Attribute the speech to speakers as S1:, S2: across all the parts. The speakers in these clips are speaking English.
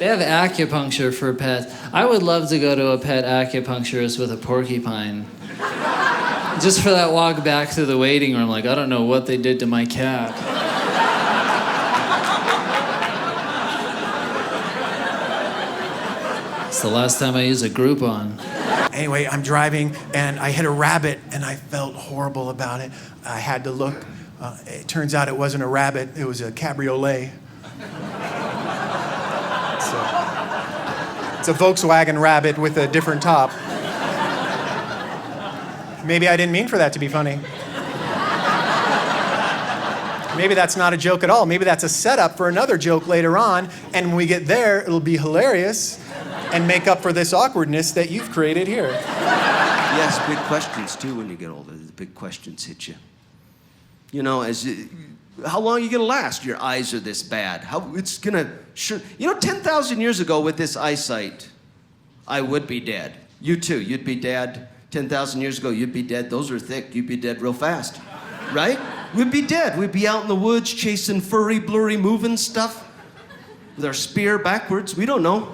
S1: They have acupuncture for pets. I would love to go to a pet acupuncturist with a porcupine. Just for that walk back to the waiting room, like, I don't know what they did to my cat. It's the last time I used a Groupon.
S2: Anyway, I'm driving, and I hit a rabbit, and I felt horrible about it. I had to look. It turns out it wasn't a rabbit. It was a cabriolet. It's a Volkswagen Rabbit with a different top. Maybe I didn't mean for that to be funny. Maybe that's not a joke at all. Maybe that's a setup for another joke later on, and when we get there, it'll be hilarious and make up for this awkwardness that you've created here.
S3: Yes, big questions too when you get older. The big questions hit you. You know, how long are you gonna last? Your eyes are this bad. How it's gonna, you know, 10,000 years ago with this eyesight, I would be dead. You too, you'd be dead. 10,000 years ago, you'd be dead. Those are thick, you'd be dead real fast, right? We'd be dead. We'd be out in the woods chasing furry, blurry, moving stuff with our spear backwards. We don't know.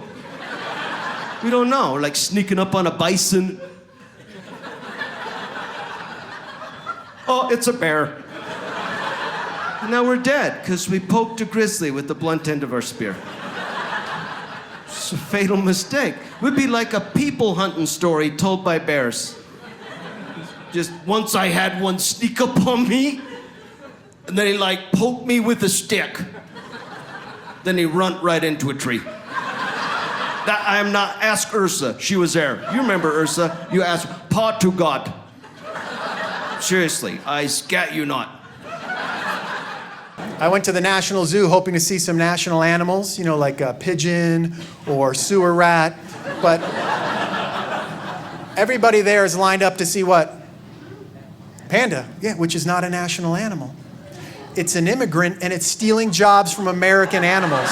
S3: We don't know. Like sneaking up on a bison. Oh, it's a bear. And now we're dead because we poked a grizzly with the blunt end of our spear. It's a fatal mistake. We'd be like a people hunting story told by bears. Just once I had one sneak up on me, and then he like poked me with a stick. Then he run right into a tree. That I am not, ask Ursa, she was there. You remember Ursa, you asked, paw to God. Seriously, I scat you not.
S2: I went to the National Zoo hoping to see some national animals, you know, like a pigeon or sewer rat, but everybody there is lined up to see what? Panda, yeah, which is not a national animal. It's an immigrant and it's stealing jobs from American animals.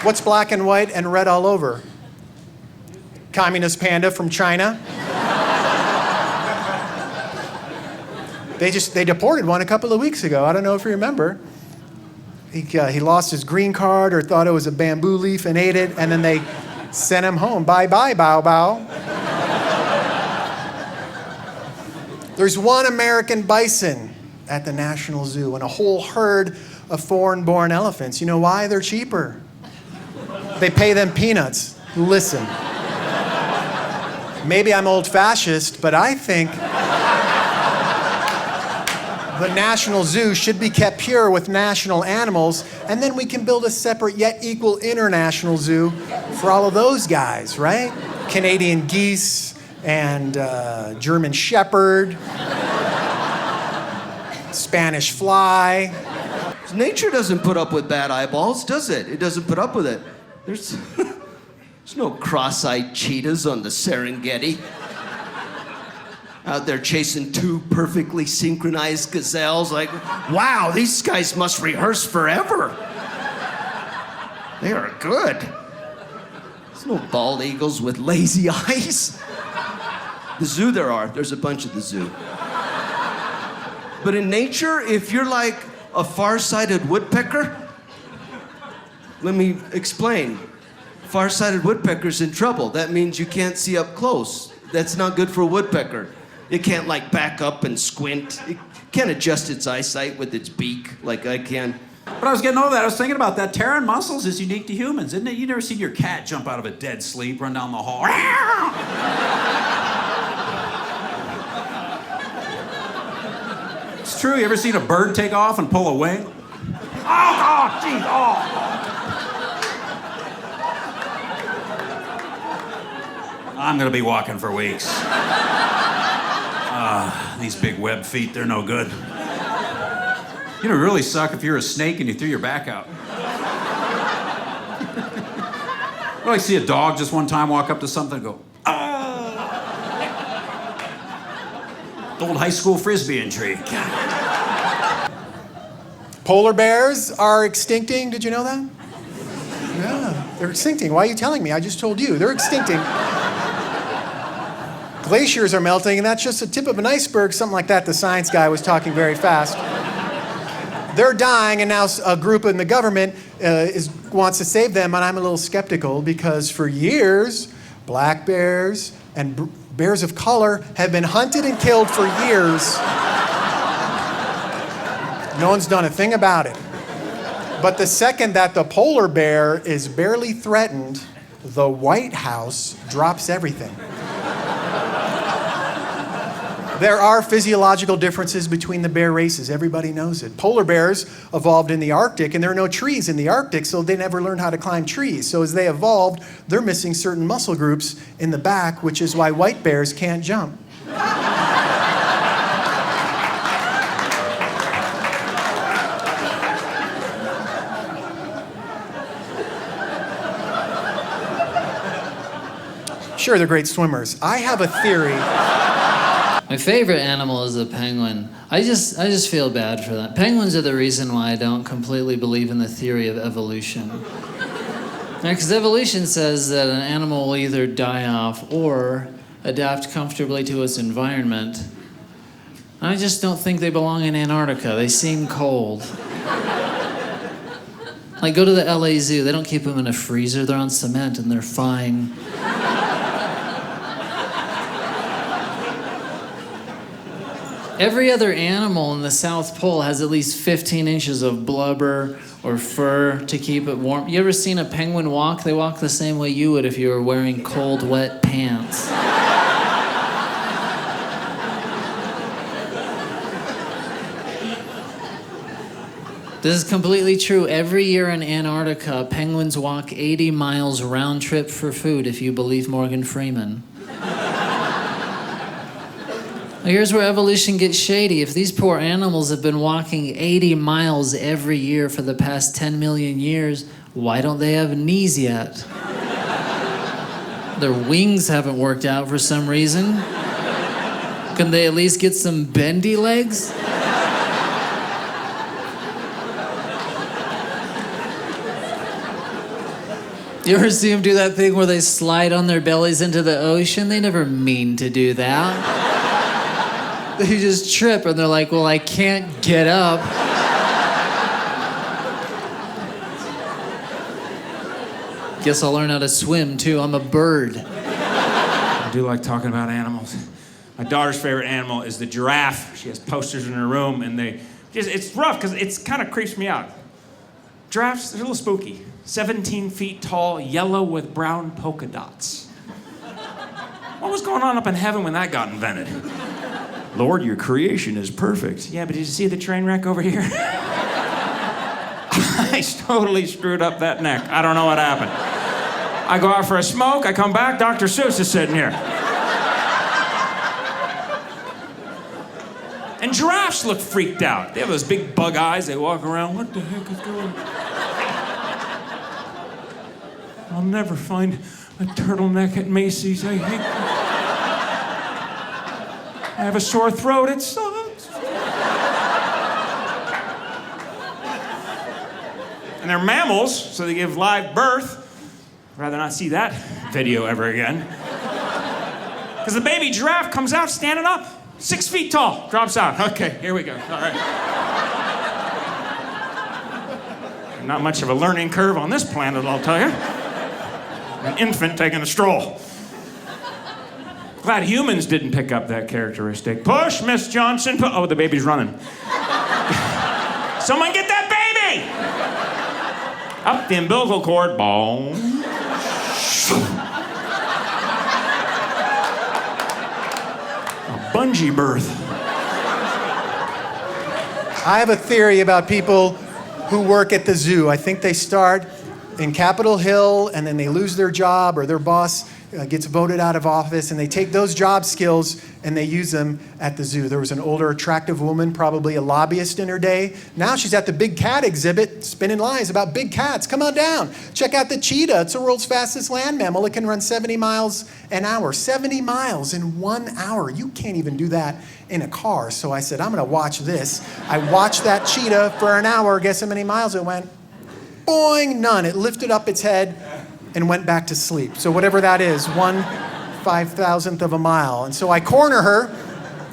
S2: What's black and white and red all over? Communist panda from China. They deported one a couple of weeks ago. I don't know if you remember. He lost his green card or thought it was a bamboo leaf and ate it, and then they sent him home. Bye-bye, bow-bow. There's one American bison at the National Zoo and a whole herd of foreign-born elephants. You know why? They're cheaper. They pay them peanuts. Listen. Maybe I'm old-fashioned, but I think the National Zoo should be kept pure with national animals, and then we can build a separate yet equal international zoo for all of those guys, right? Canadian geese and German shepherd, Spanish fly.
S3: Nature doesn't put up with bad eyeballs, does it? It doesn't put up with it. There's no cross-eyed cheetahs on the Serengeti. Out there chasing two perfectly synchronized gazelles, like, wow, these guys must rehearse forever. They are good. There's no bald eagles with lazy eyes. The zoo there's a bunch at the zoo. But in nature, if you're like a far-sighted woodpecker, let me explain. Far-sighted woodpecker's in trouble. That means you can't see up close. That's not good for a woodpecker. It can't like back up and squint. It can't adjust its eyesight with its beak like I can.
S4: But I was getting over that. I was thinking about that. Tearing muscles is unique to humans, isn't it? You never seen your cat jump out of a dead sleep, run down the hall. It's true. You ever seen a bird take off and pull a wing? Oh, jeez, oh. I'm gonna be walking for weeks. These big web feet, they're no good. You know, it really suck if you're a snake and you threw your back out. Well, I see a dog just one time walk up to something and go, ah! The old high school frisbee intrigue.
S2: Polar bears are extincting. Did you know that? Yeah, they're extincting. Why are you telling me? I just told you. They're extincting. The Glaciers are melting, and that's just the tip of an iceberg, something like that. The science guy was talking very fast. They're dying, and now a group in the government wants to save them, and I'm a little skeptical because for years, black bears and bears of color have been hunted and killed for years. No one's done a thing about it. But the second that the polar bear is barely threatened, the White House drops everything. There are physiological differences between the bear races. Everybody knows it. Polar bears evolved in the Arctic, and there are no trees in the Arctic, so they never learned how to climb trees. So as they evolved, they're missing certain muscle groups in the back, which is why white bears can't jump. Sure, they're great swimmers. I have a theory.
S1: My favorite animal is a penguin. I just feel bad for them. Penguins are the reason why I don't completely believe in the theory of evolution. Because evolution says that an animal will either die off or adapt comfortably to its environment. I just don't think they belong in Antarctica. They seem cold. Like, go to the LA Zoo. They don't keep them in a freezer. They're on cement and they're fine. Every other animal in the South Pole has at least 15 inches of blubber or fur to keep it warm. You ever seen a penguin walk? They walk the same way you would if you were wearing cold, wet pants. This is completely true. Every year in Antarctica, penguins walk 80 miles round trip for food, if you believe Morgan Freeman. Here's where evolution gets shady. If these poor animals have been walking 80 miles every year for the past 10 million years, why don't they have knees yet? Their wings haven't worked out for some reason. Can they at least get some bendy legs? You ever see them do that thing where they slide on their bellies into the ocean? They never mean to do that. They just trip and they're like, well, I can't get up. Guess I'll learn how to swim too. I'm a bird.
S5: I do like talking about animals. My daughter's favorite animal is the giraffe. She has posters in her room and it's rough because it kind of creeps me out. Giraffes, they're a little spooky. 17 feet tall, yellow with brown polka dots. What was going on up in heaven when that got invented? Lord, your creation is perfect. Yeah, but did you see the train wreck over here? I totally screwed up that neck. I don't know what happened. I go out for a smoke, I come back, Dr. Seuss is sitting here. And giraffes look freaked out. They have those big bug eyes, they walk around, what the heck is going on? I'll never find a turtleneck at Macy's. I hate that. I have a sore throat, it sucks. And they're mammals, so they give live birth. I'd rather not see that video ever again. Because the baby giraffe comes out standing up, 6 feet tall, drops out. Okay, here we go, all right. Not much of a learning curve on this planet, I'll tell you. An infant taking a stroll. Glad humans didn't pick up that characteristic. Push, Miss Johnson. Oh, the baby's running. Someone get that baby! Up the umbilical cord. Boom. A bungee birth.
S2: I have a theory about people who work at the zoo. I think they start in Capitol Hill and then they lose their job or their boss gets voted out of office, and they take those job skills and they use them at the zoo. There was an older, attractive woman, probably a lobbyist in her day. Now she's at the big cat exhibit, spinning lies about big cats. Come on down. Check out the cheetah. It's the world's fastest land mammal. It can run 70 miles an hour. 70 miles in 1 hour. You can't even do that in a car. So I said, I'm going to watch this. I watched that cheetah for an hour. Guess how many miles it went? Boing, none. It lifted up its head and went back to sleep. So whatever that is, 1 5,000th of a mile. And so I corner her,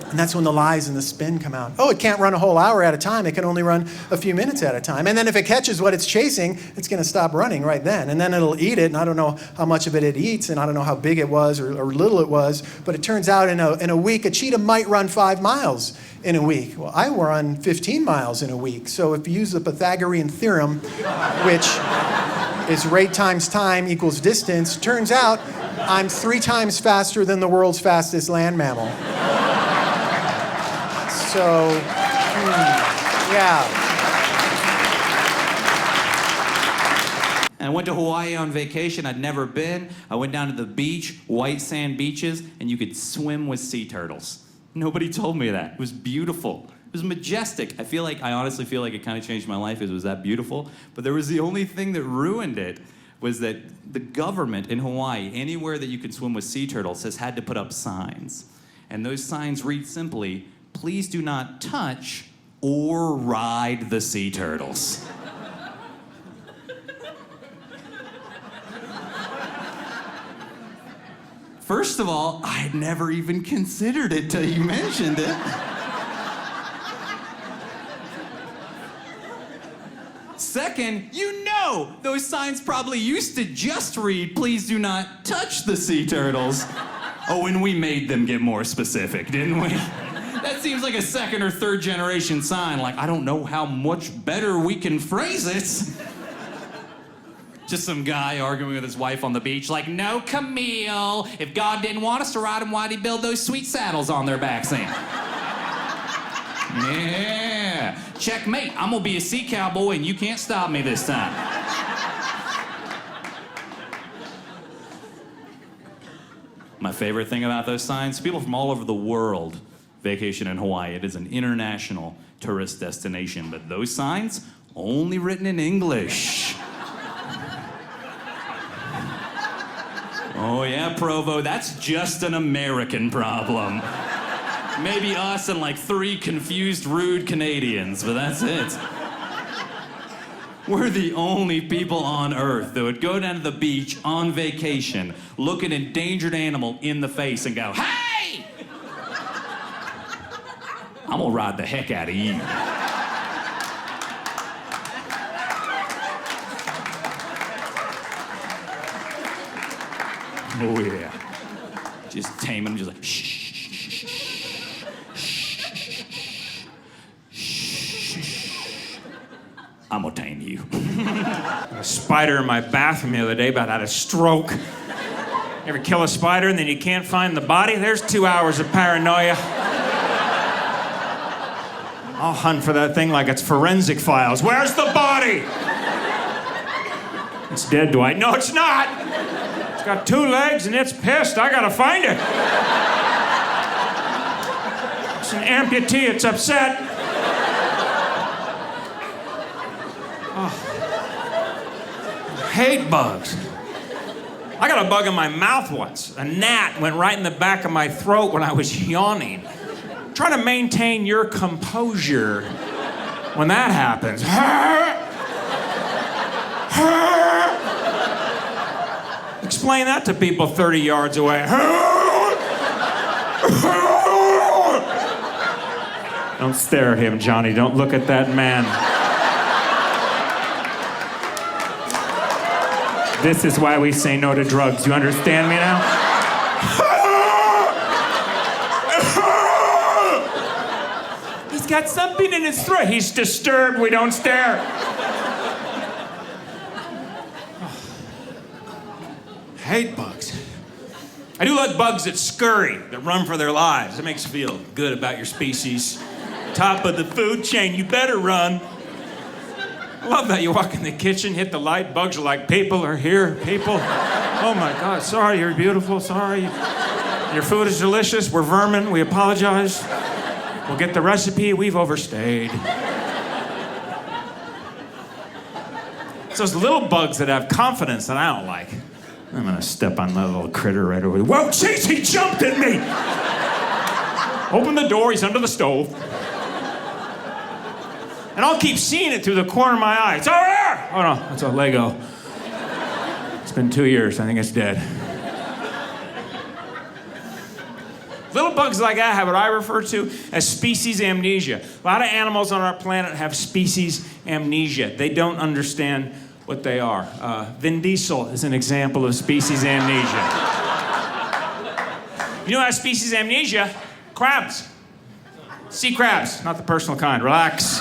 S2: and that's when the lies and the spin come out. Oh, it can't run a whole hour at a time. It can only run a few minutes at a time. And then if it catches what it's chasing, it's going to stop running right then. And then it'll eat it, and I don't know how much of it eats, and I don't know how big it was or little it was, but it turns out in a week, a cheetah might run 5 miles in a week. Well, I run 15 miles in a week. So if you use the Pythagorean theorem, which is rate times time equals distance, turns out I'm 3 times faster than the world's fastest land mammal. So, yeah.
S4: And I went to Hawaii on vacation. I'd never been. I went down to the beach, white sand beaches, and you could swim with sea turtles. Nobody told me that. It was beautiful. It was majestic. I honestly feel like it kind of changed my life. It was that beautiful. But there was the only thing that ruined it was that the government in Hawaii, anywhere that you could swim with sea turtles, has had to put up signs. And those signs read simply, "Please do not touch or ride the sea turtles." First of all, I had never even considered it till you mentioned it. Second, those signs probably used to just read, "Please do not touch the sea turtles." Oh, and we made them get more specific, didn't we? That seems like a 2nd or 3rd generation sign. Like, I don't know how much better we can phrase it. Just some guy arguing with his wife on the beach, like, "No, Camille. If God didn't want us to ride them, why'd he build those sweet saddles on their backs then?" Yeah. Checkmate. I'm gonna be a sea cowboy and you can't stop me this time. My favorite thing about those signs, people from all over the world vacation in Hawaii. It is an international tourist destination, but those signs, only written in English. Oh yeah, Provo, that's just an American problem. Maybe us and like 3 confused, rude Canadians, but that's it. We're the only people on Earth that would go down to the beach on vacation, look an endangered animal in the face and go, "Hey! I'm gonna ride the heck out of you." Oh yeah. Just taming them, just like, shh. I'm gonna tame you.
S5: A spider in my bathroom the other day about had a stroke. You ever kill a spider and then you can't find the body? There's 2 hours of paranoia. I'll hunt for that thing like it's forensic files. Where's the body? It's dead, Dwight. No, it's not. It's got 2 legs and it's pissed. I gotta find it. It's an amputee. It's upset. Hate bugs. I got a bug in my mouth once. A gnat went right in the back of my throat when I was yawning. Try to maintain your composure when that happens. Explain that to people 30 yards away. Don't stare at him, Johnny. Don't look at that man. This is why we say no to drugs. You understand me now? He's got something in his throat. He's disturbed. We don't stare. Hate bugs. I do like bugs that scurry, that run for their lives. It makes you feel good about your species. Top of the food chain, you better run. I love that. You walk in the kitchen, hit the light, bugs are like, "People are here, people. Oh my God, sorry, you're beautiful, sorry. Your food is delicious, we're vermin, we apologize. We'll get the recipe, we've overstayed." It's those little bugs that have confidence that I don't like. I'm gonna step on that little critter right over there. Whoa, jeez, he jumped at me! Open the door, he's under the stove. And I'll keep seeing it through the corner of my eye. It's over there! Oh no, that's a Lego. It's been 2 years, I think it's dead. Little bugs like that have what I refer to as species amnesia. A lot of animals on our planet have species amnesia. They don't understand what they are. Vin Diesel is an example of species amnesia. You know who has species amnesia? Crabs. Sea crabs, not the personal kind. Relax.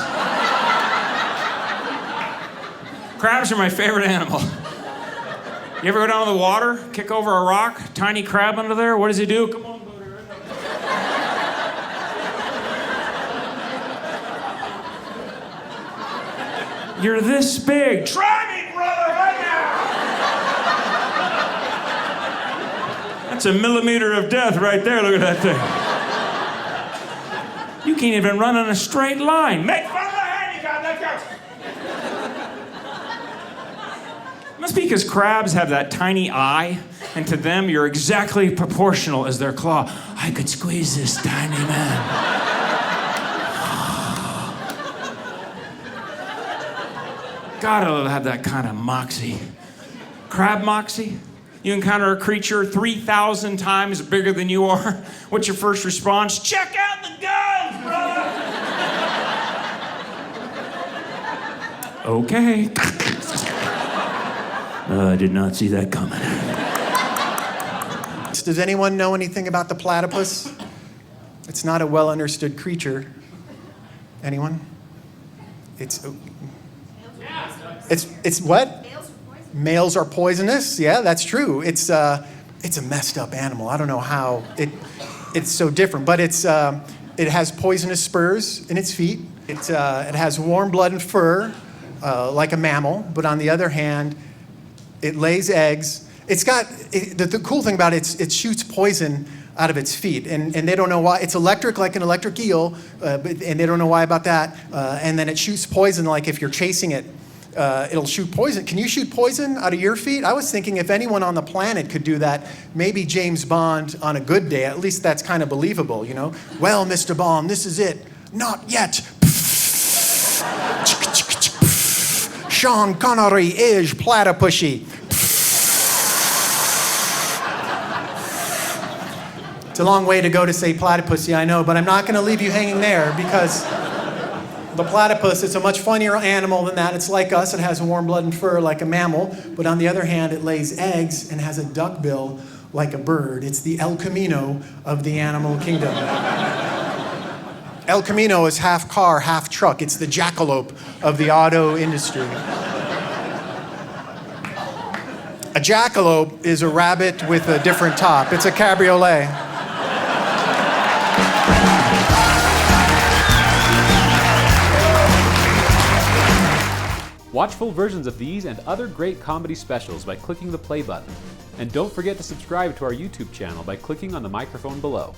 S5: Crabs are my favorite animal. You ever go down to the water, kick over a rock, tiny crab under there? What does he do? Come on, buddy. You're this big. Try me, brother, right now. That's a millimeter of death right there. Look at that thing. You can't even run in a straight line. Make fun of the handicap. Let's go. Must be because crabs have that tiny eye, and to them, you're exactly proportional as their claw. I could squeeze this tiny man. Gotta have that kind of moxie. Crab moxie? You encounter a creature 3,000 times bigger than you are. What's your first response? Check out the guns, brother! Okay. I did not see that coming.
S2: Does anyone know anything about the platypus? It's not a well understood creature. Anyone? It's what? Males are poisonous. Yeah, that's true. It's a messed up animal. I don't know how it's so different, but it has poisonous spurs in its feet. It has warm blood and fur, like a mammal. But on the other hand, it lays eggs. The cool thing about it shoots poison out of its feet, and they don't know why. It's electric, like an electric eel, and they don't know why about that. And then it shoots poison, like if you're chasing it, it'll shoot poison. Can you shoot poison out of your feet? I was thinking if anyone on the planet could do that, maybe James Bond on a good day. At least that's kind of believable, you know? Well, Mr. Bond, this is it. Not yet. Sean Connery is platypushy. It's a long way to go to say platypusy, I know, but I'm not going to leave you hanging there because the platypus, it's a much funnier animal than that. It's like us. It has warm blood and fur like a mammal, but on the other hand, it lays eggs and has a duck bill like a bird. It's the El Camino of the animal kingdom. El Camino is half car, half truck. It's the jackalope of the auto industry. A jackalope is a rabbit with a different top. It's a cabriolet.
S6: Watch full versions of these and other great comedy specials by clicking the play button. And don't forget to subscribe to our YouTube channel by clicking on the microphone below.